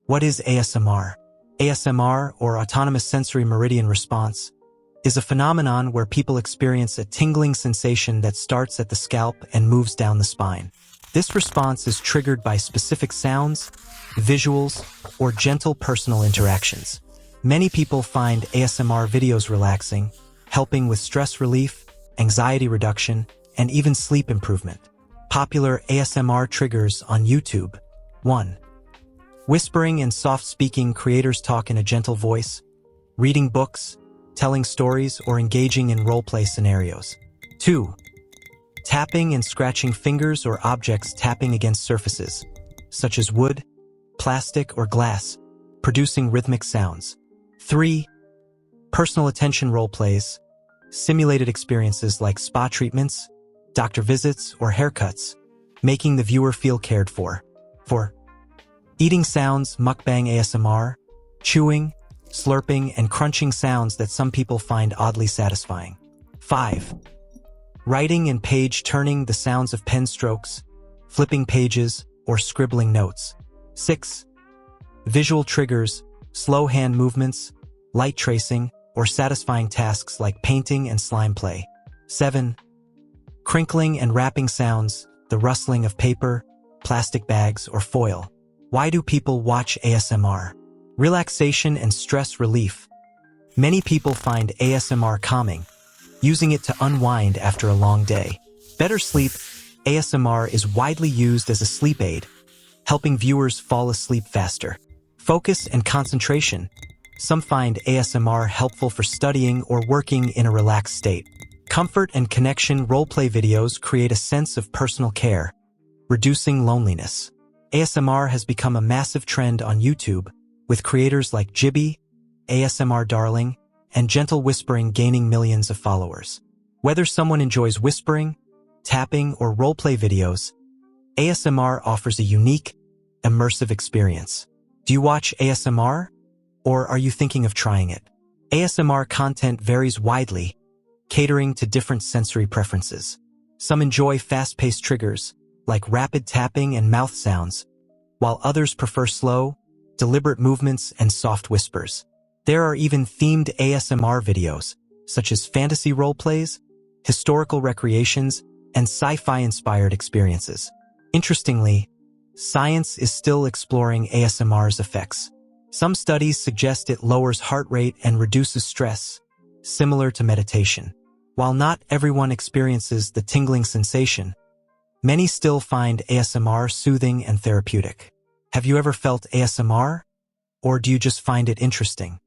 What is ASMR? ASMR, or Autonomous Sensory Meridian Response, is a phenomenon where people experience a tingling sensation that starts at the scalp and moves down the spine. This response is triggered by specific sounds, visuals, or gentle personal interactions. Many people find ASMR videos relaxing, helping with stress relief, anxiety reduction, and even sleep improvement. Popular ASMR triggers on YouTube. 1. Whispering and soft-speaking creators talk in a gentle voice, reading books, telling stories, or engaging in role-play scenarios. 2. Tapping and scratching fingers or objects tapping against surfaces, such as wood, plastic, or glass, producing rhythmic sounds. 3. Personal attention role-plays, simulated experiences like spa treatments, doctor visits, or haircuts, making the viewer feel cared for. 4. Eating sounds, mukbang ASMR, chewing, slurping, and crunching sounds that some people find oddly satisfying. 5. Writing and page-turning, the sounds of pen strokes, flipping pages, or scribbling notes. 6. Visual triggers, slow hand movements, light tracing, or satisfying tasks like painting and slime play. 7. Crinkling and wrapping sounds, the rustling of paper, plastic bags, or foil. Why do people watch ASMR? Relaxation and stress relief. Many people find ASMR calming, using it to unwind after a long day. Better sleep, ASMR is widely used as a sleep aid, helping viewers fall asleep faster. Focus and concentration. Some find ASMR helpful for studying or working in a relaxed state. Comfort and connection, roleplay videos create a sense of personal care, reducing loneliness. ASMR has become a massive trend on YouTube, with creators like Jibby, ASMR Darling, and Gentle Whispering gaining millions of followers. Whether someone enjoys whispering, tapping, or roleplay videos, ASMR offers a unique, immersive experience. Do you watch ASMR? Or are you thinking of trying it? ASMR content varies widely, catering to different sensory preferences. Some enjoy fast-paced triggers, like rapid tapping and mouth sounds, while others prefer slow, deliberate movements and soft whispers. There are even themed ASMR videos, such as fantasy roleplays, historical recreations, and sci-fi-inspired experiences. Interestingly, science is still exploring ASMR's effects. Some studies suggest it lowers heart rate and reduces stress, similar to meditation. While not everyone experiences the tingling sensation, many still find ASMR soothing and therapeutic. Have you ever felt ASMR? Or do you just find it interesting?